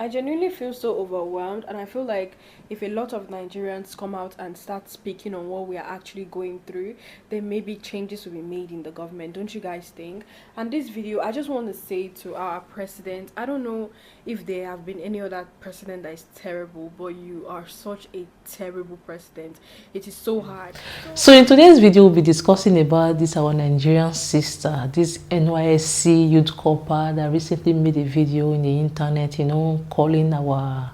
I genuinely feel so overwhelmed, and I feel like if a lot of Nigerians come out and start speaking on what we are actually going through, then maybe changes will be made in the government. Don't you guys think? And this video, I just want to say to our president, I don't know if there have been any other president that is terrible, but you are such a terrible president. It is so hard. So in today's video, we'll be discussing about this our Nigerian sister, this NYSC youth corper that recently made a video in the internet, calling our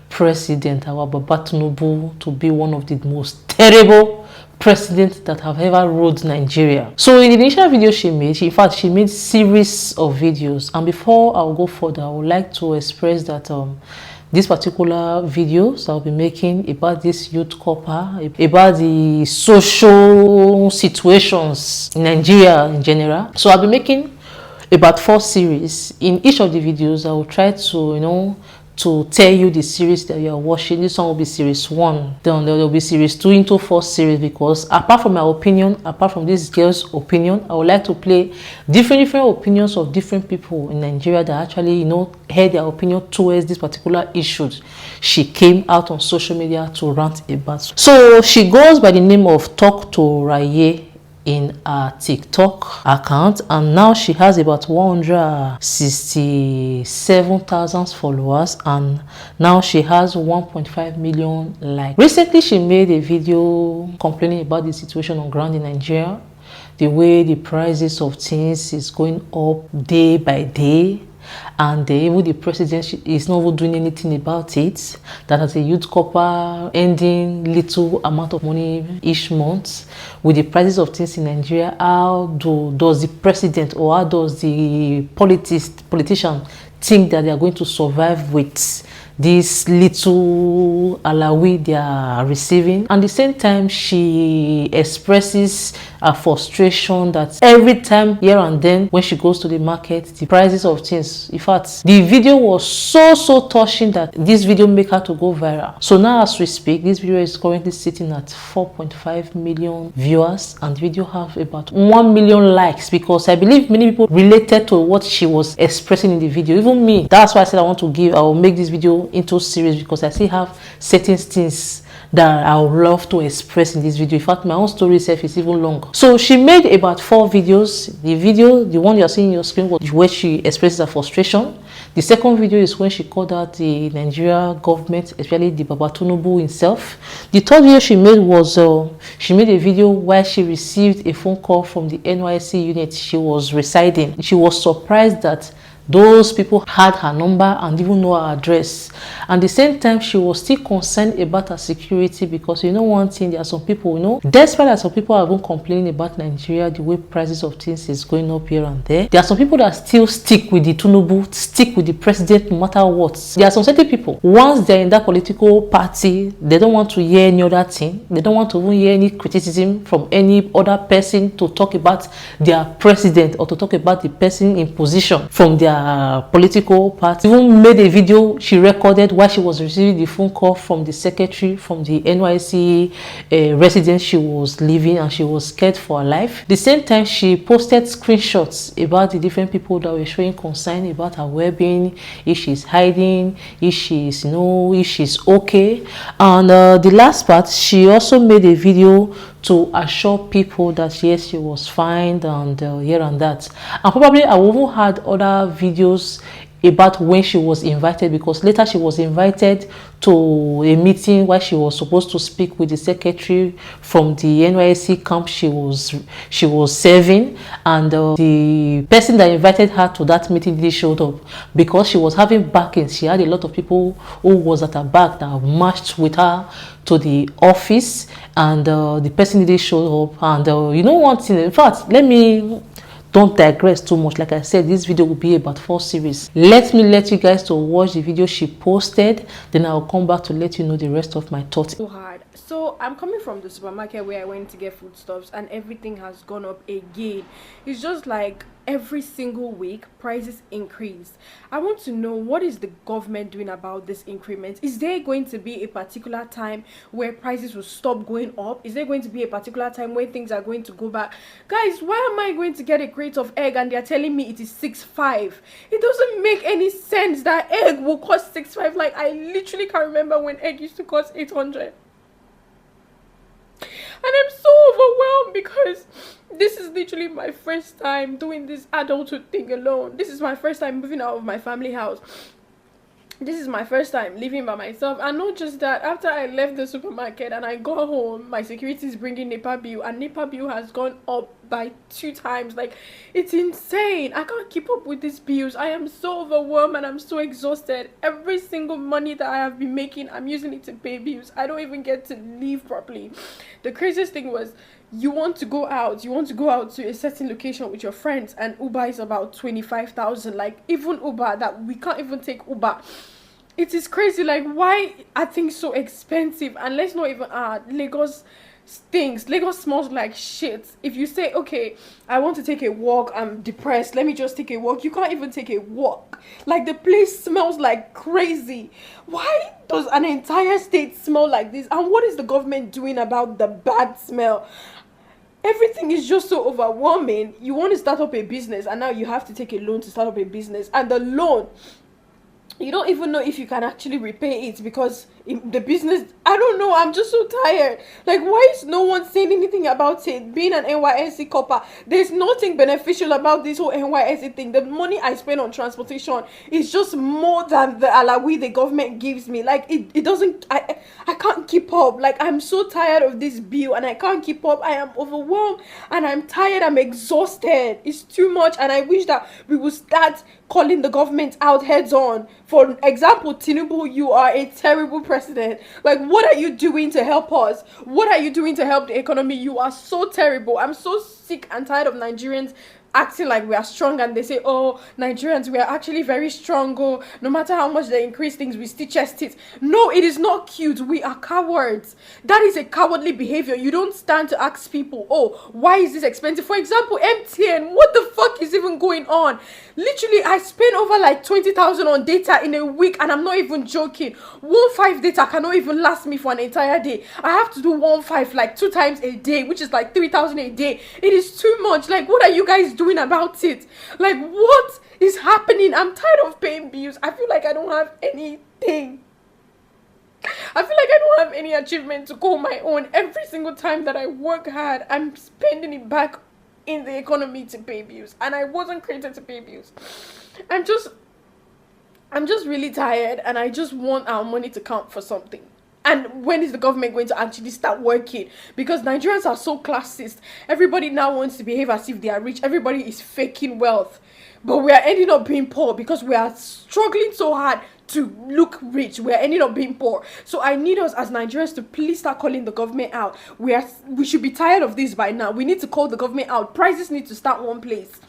president, our Baba Tinubu, to be one of the most terrible presidents that have ever ruled Nigeria. So in the initial video she made series of videos, and before I'll go further, I would like to express that these particular videos I'll be making about this youth corper, about the social situations in Nigeria in general. So I'll be making about 4 series. In each of the videos, I will try to, to tell you the series that you are watching. This one will be series 1. Then there will be series 2 into 4 series, because apart from my opinion, apart from this girl's opinion, I would like to play different opinions of different people in Nigeria that actually, had their opinion towards this particular issue she came out on social media to rant about. So she goes by the name of Talk to Raye in her TikTok account, and now she has about 167,000 followers, and now she has 1.5 million likes. Recently she made a video complaining about the situation on ground in Nigeria, the way the prices of things is going up day by day, and even the president is not even doing anything about it. That as a youth corper ending little amount of money each month with the prices of things in Nigeria, how does the president or how does the politician think that they are going to survive with this little alawi they are receiving? And at the same time, she expresses a frustration that every time here and then when she goes to the market, the prices of things, in fact, the video was so touching that this video made her to go viral. So now as we speak, this video is currently sitting at 4.5 million viewers, and the video have about 1 million likes, because I believe many people related to what she was expressing in the video, even me. That's why I said I will make this video into series, because I still have certain things that I would love to express in this video. In fact, my own story itself is even longer. So she made about 4 videos. The one you are seeing on your screen was where she expresses her frustration. The second video is when she called out the Nigeria government, especially the Baba Tinubu himself. The third video she made was she made a video where she received a phone call from the NYSC unit she was residing. She was surprised that those people had her number and even know her address. And at the same time, she was still concerned about her security, because one thing, there are some people, despite that some people are even complaining about Nigeria, the way prices of things is going up here and there are some people that still stick with the Tinubu, stick with the president no matter what. There are some certain people, once they're in that political party, they don't want to hear any other thing. They don't want to even hear any criticism from any other person to talk about their president or to talk about the person in position from their political party. Even made a video she recorded while she was receiving the phone call from the secretary from the NYSC residence she was living, and she was scared for her life. At the same time, she posted screenshots about the different people that were showing concern about her well-being, if she's hiding, if she's if she's okay. And the last part, she also made a video to assure people that yes, she was fine, and here and that. And probably I even had other videos about when she was invited, because later she was invited to a meeting where she was supposed to speak with the secretary from the NYSC camp she was serving, and the person that invited her to that meeting didn't show up because she was having backings. She had a lot of people who was at her back that marched with her to the office, and the person didn't show up. And one thing, in fact, don't digress too much. Like I said, this video will be about 4 series. Let you guys to watch the video she posted, then I'll come back to let you know the rest of my thoughts. So hard. So I'm coming from the supermarket where I went to get foodstuffs, and everything has gone up again. It's just like every single week prices increase. I want to know, what is the government doing about this increment? Is there going to be a particular time where prices will stop going up? Is there going to be a particular time where things are going to go back? Guys, why am I going to get a crate of egg and they're telling me it is 6.5? It doesn't make any sense that egg will cost 6.5. Like, I literally can't remember when egg used to cost 800. And I'm so overwhelmed because this is literally my first time doing this adulthood thing alone. This is my first time moving out of my family house. This is my first time living by myself. And not just that, after I left the supermarket and I got home, my security is bringing NEPA bill, and NEPA bill has gone up by 2 times. Like, it's insane. I can't keep up with these bills. I am so overwhelmed and I'm so exhausted. Every single money that I have been making, I'm using it to pay bills. I don't even get to live properly. The craziest thing was, you want to go out to a certain location with your friends, and Uber is about 25,000. Like, even Uber, that we can't even take Uber. It is crazy. Like, why are things so expensive? And let's not even Lagos stinks. Lagos smells like shit. If you say, okay, I want to take a walk, I'm depressed, let me just take a walk, you can't even take a walk. Like, the place smells like crazy. Why does an entire state smell like this? And what is the government doing about the bad smell? Everything is just so overwhelming. You want to start up a business, and now you have to take a loan to start up a business, and the loan, you don't even know if you can actually repay it, because in the business, I don't know, I'm just so tired. Like, why is no one saying anything about it? Being an NYSC copper, there's nothing beneficial about this whole NYSC thing. The money I spend on transportation is just more than the alawi the government gives me. Like, it doesn't, I can't keep up. Like, I'm so tired of this bill and I can't keep up. I am overwhelmed and I'm tired, I'm exhausted. It's too much, and I wish that we would start calling the government out heads on. For example, Tinubu, you are a terrible president. Like, what are you doing to help us? What are you doing to help the economy? You are so terrible. I'm so sick and tired of Nigerians acting like we are strong, and they say, oh, Nigerians, we are actually very strong. Oh, no matter how much they increase things, we still chest it. No, it is not cute. We are cowards. That is a cowardly behavior. You don't stand to ask people, oh, why is this expensive? For example, MTN, what the fuck is even going on? Literally, I spend over like 20,000 on data in a week, and I'm not even joking. 1.5 data cannot even last me for an entire day. I have to do 1.5 like 2 times a day, which is like 3,000 a day. It is too much. Like, what are you guys doing about it? Like, what is happening? I'm tired of paying bills. I feel like I don't have anything. I feel like I don't have any achievement to call my own. Every single time that I work hard, I'm spending it back in the economy to pay bills, and I wasn't created to pay bills. I'm just really tired, and I just want our money to count for something. And when is the government going to actually start working? Because Nigerians are so classist. Everybody now wants to behave as if they are rich. Everybody is faking wealth. But we are ending up being poor because we are struggling so hard to look rich. We are ending up being poor. So I need us as Nigerians to please start calling the government out. We should be tired of this by now. We need to call the government out. Prices need to start one place.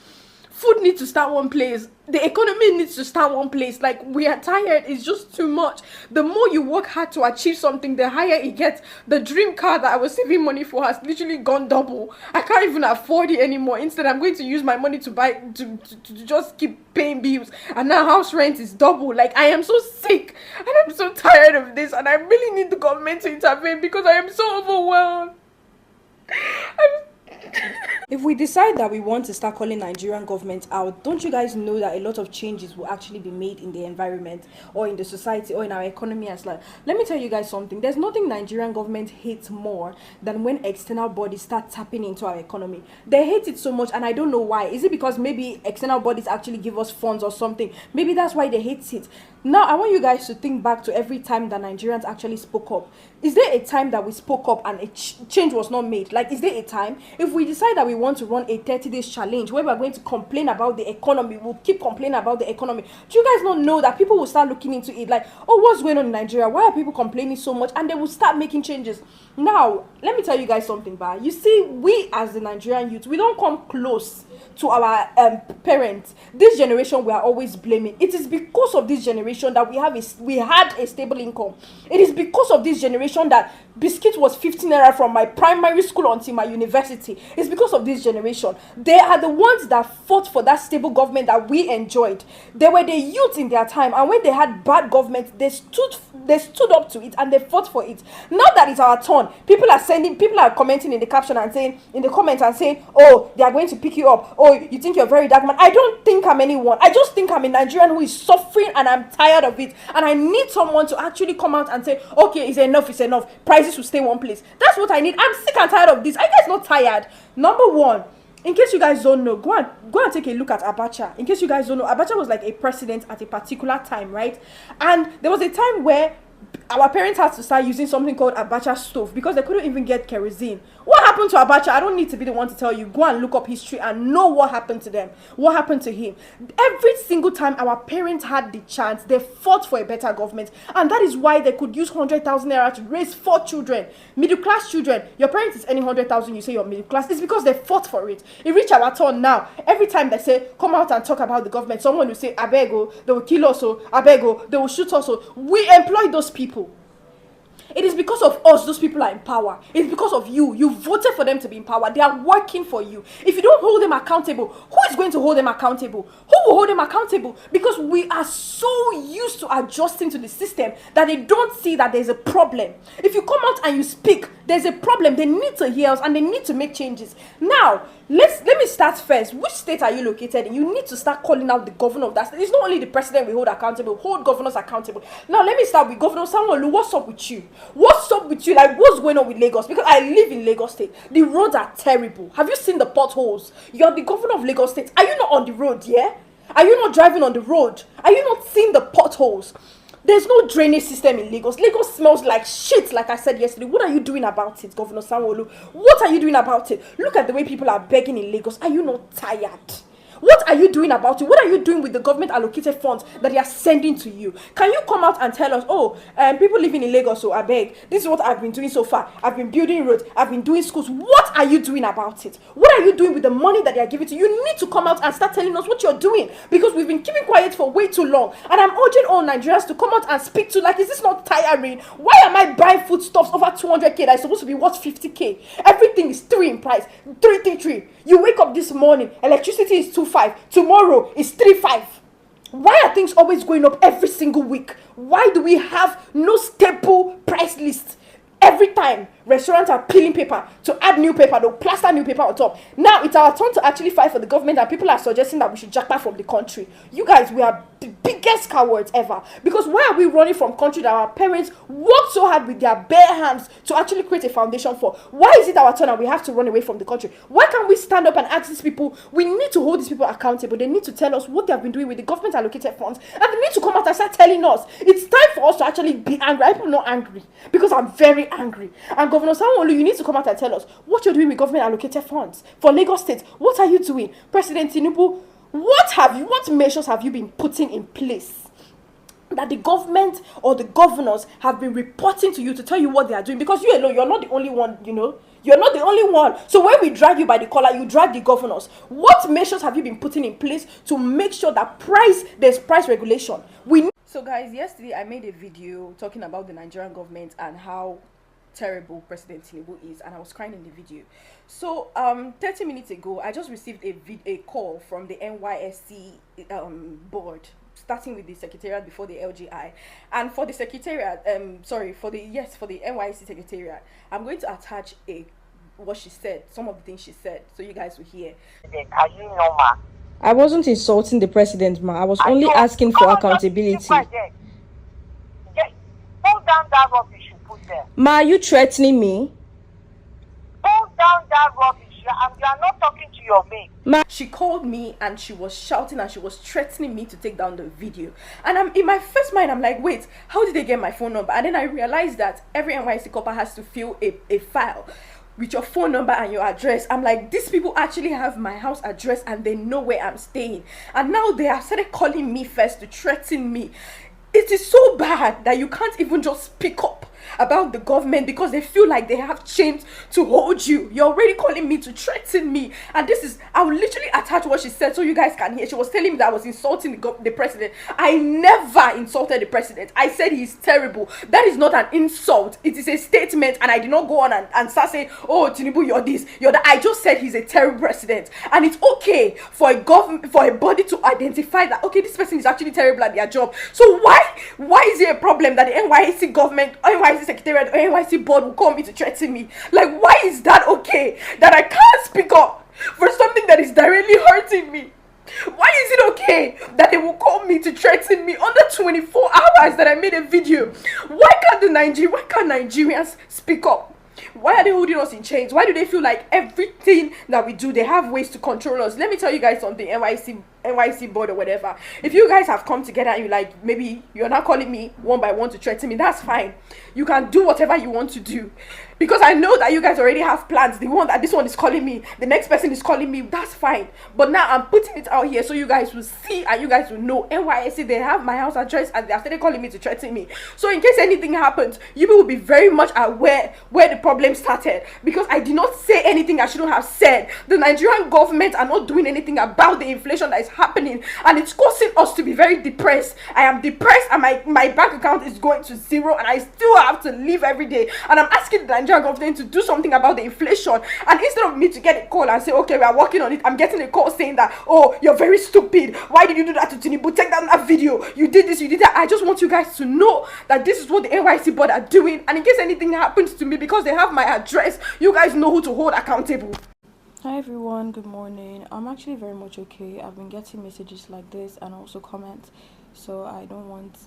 Food needs to start one place. The economy needs to start one place. Like, we are tired. It's just too much. The more you work hard to achieve something, the higher it gets. The dream car that I was saving money for has literally gone double. I can't even afford it anymore. Instead, I'm going to use my money to buy, to just keep paying bills. And now house rent is double. Like, I am so sick. And I'm so tired of this. And I really need the government to intervene because I am so overwhelmed. If we decide that we want to start calling Nigerian government out, don't you guys know that a lot of changes will actually be made in the environment or in the society or in our economy as well? Let me tell you guys something. There's nothing Nigerian government hates more than when external bodies start tapping into our economy. They hate it so much, and I don't know why. Is it because maybe external bodies actually give us funds or something? Maybe that's why they hate it. Now, I want you guys to think back to every time that Nigerians actually spoke up. Is there a time that we spoke up and a change was not made? Like, is there a time? If we decide that we want to run a 30 days challenge where we're going to complain about the economy, we'll keep complaining about the economy. Do you guys not know that people will start looking into it like, oh, what's going on in Nigeria? Why are people complaining so much? And they will start making changes. Now, let me tell you guys something, Ba. You see, we as the Nigerian youth, we don't come close to our parents. This generation we are always blaming. It is because of this generation that we had a stable income. It is because of this generation that biscuit was 15 naira from my primary school until my university. It's because of this this generation. They are the ones that fought for that stable government that we enjoyed. They were the youth in their time, and when they had bad government, they stood up to it and they fought for it. Now that it's our turn, people are commenting in the caption and saying, in the comments and saying, oh, they are going to pick you up. Oh, you think you're very dark man. I don't think I'm anyone. I just think I'm a Nigerian who is suffering and I'm tired of it. And I need someone to actually come out and say, okay, it's enough. Prices will stay one place. That's what I need. I'm sick and tired of this. Are you guys not tired? Number one, in case you guys don't know, go and take a look at Abacha. In case you guys don't know, Abacha was like a president at a particular time, right? And there was a time where our parents had to start using something called Abacha stove because they couldn't even get kerosene. What happened to Abacha? I don't need to be the one to tell you. Go and look up history and know what happened to them. What happened to him? Every single time our parents had the chance, they fought for a better government. And that is why they could use 100,000 naira to raise 4 children. Middle class children. Your parents is earning 100,000, you say you're middle class. It's because they fought for it. It reached our turn now. Every time they say, come out and talk about the government, someone will say, Abego, they will kill us, Abego, they will shoot us. We employ those people. It is because of us those people are in power. It's because of you. You voted for them to be in power. They are working for you. If you don't hold them accountable, who is going to hold them accountable? Who will hold them accountable? Because we are so used to adjusting to the system that they don't see that there's a problem. If you come out and you speak, there's a problem. They need to hear us and they need to make changes. Now, let me start first. Which state are you located in? You need to start calling out the governor of that state. It's not only the president we hold accountable, hold governors accountable. Now, let me start with Governor Sanwo-Olu. What's up with you? What's up with you? Like, what's going on with Lagos? Because I live in Lagos State. The roads are terrible. Have you seen the potholes? You're the governor of Lagos State. Are you not on the road, yeah? Are you not driving on the road? Are you not seeing the potholes? There's no drainage system in Lagos. Lagos smells like shit, like I said yesterday. What are you doing about it, Governor Sanwo-Olu? What are you doing about it? Look at the way people are begging in Lagos. Are you not tired? What are you doing about it? What are you doing with the government allocated funds that they are sending to you? Can you come out and tell us, people living in Lagos, so I beg, this is what I've been doing so far. I've been building roads. I've been doing schools. What are you doing about it? What are you doing with the money that they are giving to you? You need to come out and start telling us what you're doing because we've been keeping quiet for way too long. And I'm urging all Nigerians to come out and speak to, like, is this not tiring? Why am I buying foodstuffs over 200k that is supposed to be worth 50k? Everything is 3 in price. 333. You wake up this morning, electricity is 2.5. Tomorrow is 3.5. Why are things always going up every single week? Why do we have no stable price list? Every time restaurants are peeling paper to add new paper, they'll plaster new paper on top. Now it's our turn to actually fight for the government, and people are suggesting that we should jack back from the country. You guys, we are the biggest cowards ever. Because why are we running from country that our parents worked so hard with their bare hands to actually create a foundation for? Why is it our turn and we have to run away from the country? Why can't we stand up and ask these people? We need to hold these people accountable. They need to tell us what they have been doing with the government allocated funds, and they need to come out and start telling us. It's time for us to actually be angry. I'm not angry because I'm very angry. And Governor Sanwo-Olu, you need to come out and tell us what you're doing with government allocated funds for Lagos State. What are you doing? President Tinubu, what measures have you been putting in place that the government or the governors have been reporting to you to tell you what they are doing? Because you alone, you're not the only one, You're not the only one. So when we drag you by the collar, you drag the governors. What measures have you been putting in place to make sure that there's price regulation? So guys, yesterday I made a video talking about the Nigerian government and how terrible President Tinubu is, and I was crying in the video. So 30 minutes ago, I just received a call from the NYSC board, starting with the secretariat before the LGI. And for the secretariat, for the NYSC secretariat, I'm going to attach what she said, some of the things she said, so you guys will hear. Are you normal? I wasn't insulting the president, ma. I was only asking for accountability. Hold down that rubbish you put there. Ma, are you threatening me? Hold down that rubbish. You are not talking to your mate. Ma, she called me and she was shouting and she was threatening me to take down the video. And in my first mind, I'm like, wait, how did they get my phone number? And then I realized that every NYSC copper has to fill a file with your phone number and your address. I'm like, these people actually have my house address and they know where I'm staying. And now they have started calling me first to threaten me. It is so bad that you can't even just pick up about the government because they feel like they have chains to hold you. You're already calling me to threaten me. And this is, I will literally attach what she said so you guys can hear. She was telling me that I was insulting the president. I never insulted the president. I said he's terrible. That is not an insult. It is a statement, and I did not go on and start saying, oh, Tinubu, you're this, you're that. I just said he's a terrible president. And it's okay for a government, for a body to identify that, okay, this person is actually terrible at their job. So why is it a problem that the NYSC government, NYSC secretariat, or NYSC board will call me to threaten me? Like, why is that okay? That I can't speak up for something that is directly hurting me? Why is it okay that they will call me to threaten me under 24 hours that I made a video? Why can't Nigerians speak up? Why are they holding us in chains? Why do they feel like everything that we do, they have ways to control us? Let me tell you guys something, NYC board or whatever. If you guys have come together and you like, maybe you're not calling me one by one to threaten me, that's fine. You can do whatever you want to do. Because I know that you guys already have plans. The one that this one is calling me, the next person is calling me, that's fine. But now I'm putting it out here so you guys will see and you guys will know. NYSC, they have my house address and they are started calling me to threaten me. So in case anything happens, you will be very much aware where the problem started. Because I did not say anything I shouldn't have said. The Nigerian government are not doing anything about the inflation that is happening. And it's causing us to be very depressed. I am depressed and my bank account is going to zero and I still have to live every day. And I'm asking the Nigerian government to do something about the inflation, and instead of me to get a call and say, okay, we are working on it, I'm getting a call saying that, oh, you're very stupid, why did you do that to Tinubu, take down that video, you did this, you did that. I just want you guys to know that this is what the NYC board are doing, and in case anything happens to me, because they have my address, you guys know who to hold accountable. Hi everyone, good morning. I'm actually very much okay. I've been getting messages like this and also comments, so I don't want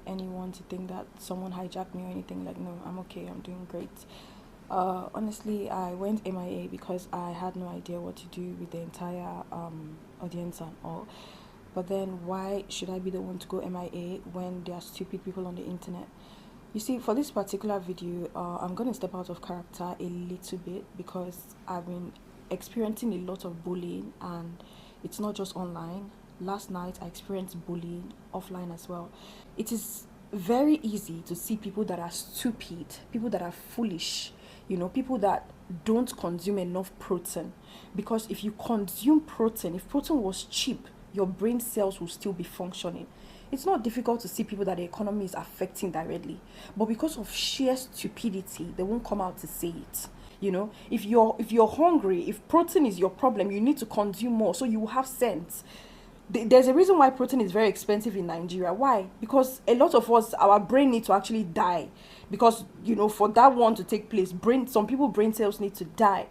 anyone to think that someone hijacked me or anything. Like, no, I'm okay, I'm doing great. Honestly, I went MIA because I had no idea what to do with the entire audience and all. But then why should I be the one to go MIA when there are stupid people on the internet? You see, for this particular video, I'm going to step out of character a little bit because I've been experiencing a lot of bullying, and it's not just online. Last night, I experienced bullying offline as well. It is very easy to see people that are stupid, people that are foolish, you know, people that don't consume enough protein. Because if you consume protein, if protein was cheap, your brain cells will still be functioning. It's not difficult to see people that the economy is affecting directly, but because of sheer stupidity, they won't come out to say it. You know, if you're hungry, if protein is your problem, you need to consume more so you will have sense. There's a reason why protein is very expensive in Nigeria. Why? Because a lot of us, our brain need to actually die. Because, you know, for that one to take place, some people brain cells need to die.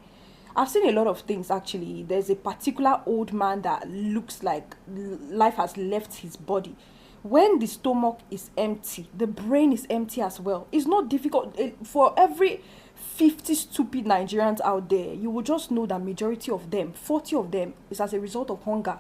I've seen a lot of things actually. There's a particular old man that looks like life has left his body. When the stomach is empty, the brain is empty as well. It's not difficult. For every 50 stupid Nigerians out there, you will just know that majority of them, 40 of them, is as a result of hunger.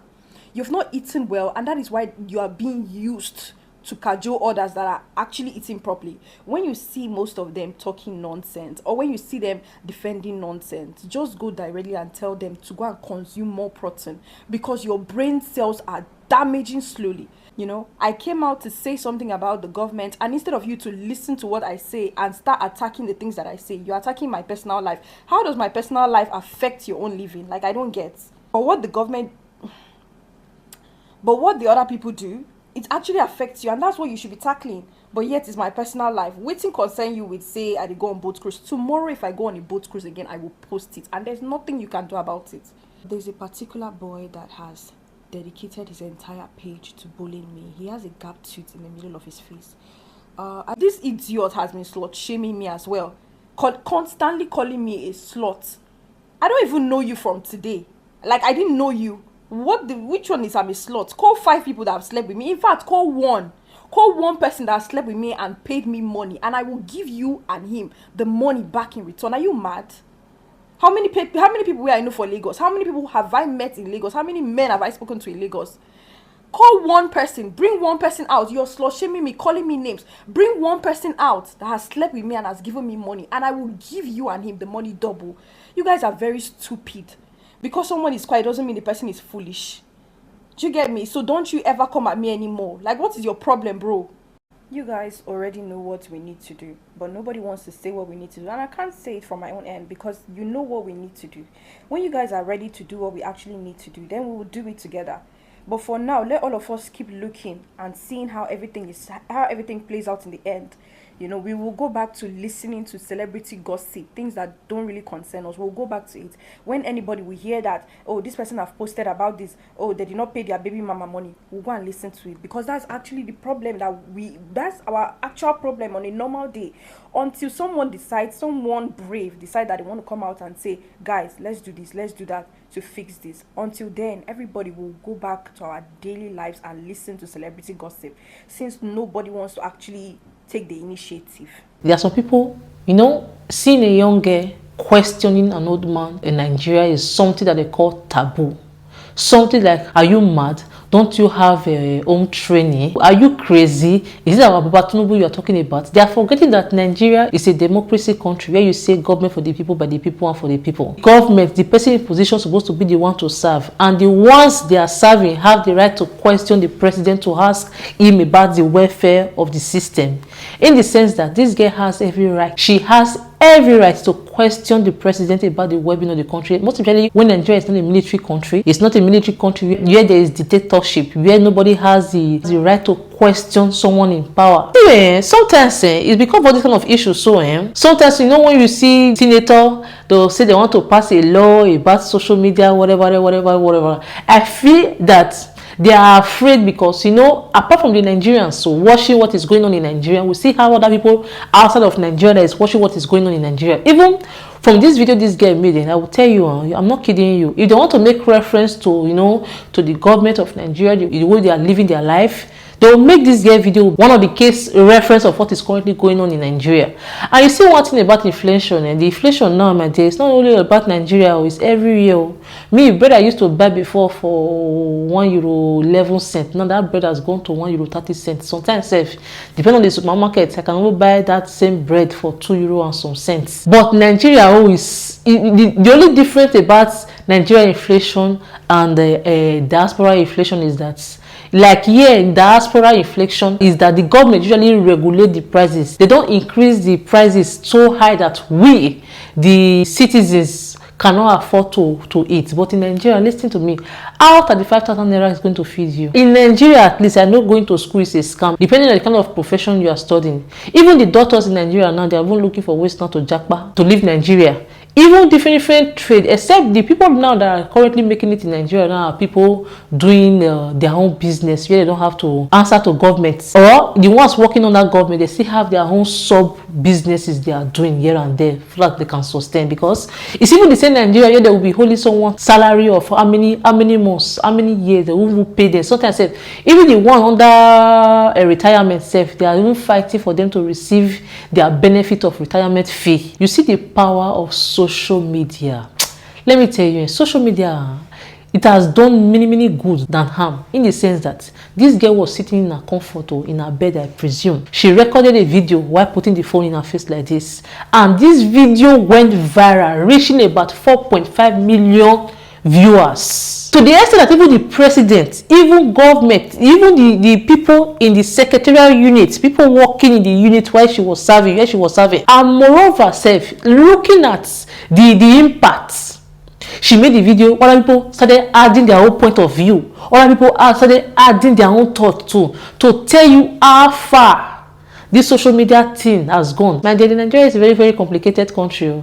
You've not eaten well, and that is why you are being used to cajole others that are actually eating properly. When you see most of them talking nonsense, or when you see them defending nonsense, just go directly and tell them to go and consume more protein, because your brain cells are damaging slowly. You know, I came out to say something about the government, and instead of you to listen to what I say and start attacking the things that I say, you're attacking my personal life. How does my personal life affect your own living? Like, I don't get. But what the other people do, it actually affects you, and that's what you should be tackling. But yet it's my personal life. Waiting concern you with, say, I go on boat cruise. Tomorrow, if I go on a boat cruise again, I will post it, and there's nothing you can do about it. There's a particular boy that has dedicated his entire page to bullying me. He has a gap tooth in the middle of his face. This idiot has been slut shaming me as well, constantly calling me a slut. I don't even know you from today. Like, I didn't know you. Which one is I'm a slut? Call 5 people that have slept with me. In fact, call one person that has slept with me and paid me money, and I will give you and him the money back in return. Are you mad? How many people where I know for Lagos? How many people have I met in Lagos? How many men have I spoken to in Lagos? Call one person, bring one person out. You're slut shaming me, calling me names. Bring one person out that has slept with me and has given me money, and I will give you and him the money double. You guys are very stupid. Because someone is quiet doesn't mean the person is foolish. Do you get me? So don't you ever come at me anymore. Like, what is your problem, bro? You guys already know what we need to do, but nobody wants to say what we need to do. And I can't say it from my own end because you know what we need to do. When you guys are ready to do what we actually need to do, then we will do it together. But for now, let all of us keep looking and seeing how everything plays out in the end. You know, we will go back to listening to celebrity gossip, things that don't really concern us. We'll go back to it. When anybody will hear that, oh, this person have posted about this, oh, they did not pay their baby mama money, we'll go and listen to it. Because that's actually the problem that's our actual problem on a normal day. Until someone brave decide that they want to come out and say, guys, let's do this, let's do that to fix this. Until then, everybody will go back to our daily lives and listen to celebrity gossip, since nobody wants to actually take the initiative. There are some people, seeing a young girl questioning an old man in Nigeria is something that they call taboo. Something like, are you mad? Don't you have a home training? Are you crazy? Is it our Baba Tinubu you are talking about? They are forgetting that Nigeria is a democracy country where you say government for the people, by the people, and for the people. Government, the person in position is supposed to be the one to serve. And the ones they are serving have the right to question the president, to ask him about the welfare of the system. In the sense that this girl has every right. She has every right to question the president about the well-being of the country, most especially when Nigeria is not a military country. It's not a military country where there is dictatorship, where nobody has the right to question someone in power. Sometimes it's because of this kind of issues. Sometimes, when you see senator, they'll say they want to pass a law about social media, whatever. I feel that they are afraid because, apart from the Nigerians so watching what is going on in Nigeria, we see how other people outside of Nigeria is watching what is going on in Nigeria. Even from this video this girl made, and I will tell you, I'm not kidding you, if they want to make reference to, to the government of Nigeria, the way they are living their life, they will make this girl video one of the case reference of what is currently going on in Nigeria. And you see one thing about inflation, and the inflation now, my dear, it's not only about Nigeria, it's every year. Me, bread I used to buy before for €1.11. Now that bread has gone to €1.30. Sometimes, depending on the supermarket, I can only buy that same bread for €2 and some cents. But Nigeria is the only difference about Nigeria inflation and diaspora inflation is that, like here in diaspora inflation, is that the government usually regulate the prices. They don't increase the prices so high that we, the citizens, cannot afford to eat. But in Nigeria, listen to me, how 35,000 naira is going to feed you? In Nigeria, at least, I know going to school is a scam, depending on the kind of profession you are studying. Even the doctors in Nigeria now, they are even looking for ways not to jackpot, to leave Nigeria. Even different trade, except the people now that are currently making it in Nigeria now are people doing their own business where they don't have to answer to government, or the ones working on that government, they still have their own sub businesses they are doing here and there so that they can sustain. Because it's even the same Nigeria where they will be holding someone salary of how many months, how many years, they will pay them. Sometimes even the one under a retirement self, they are even fighting for them to receive their benefit of retirement fee. You see the power of social media. Let me tell you, social media, it has done many good than harm, in the sense that this girl was sitting in her comfort or in her bed, I presume. She recorded a video while putting the phone in her face like this, and this video went viral, reaching about 4.5 million viewers. To the extent that even the president, even government, even the people in the secretarial units, people working in the unit where she was serving, and moreover, looking at the impact. She made the video, other people started adding their own point of view. Other people started adding their own thought too, to tell you how far this social media thing has gone. My dear, Nigeria is a very complicated country.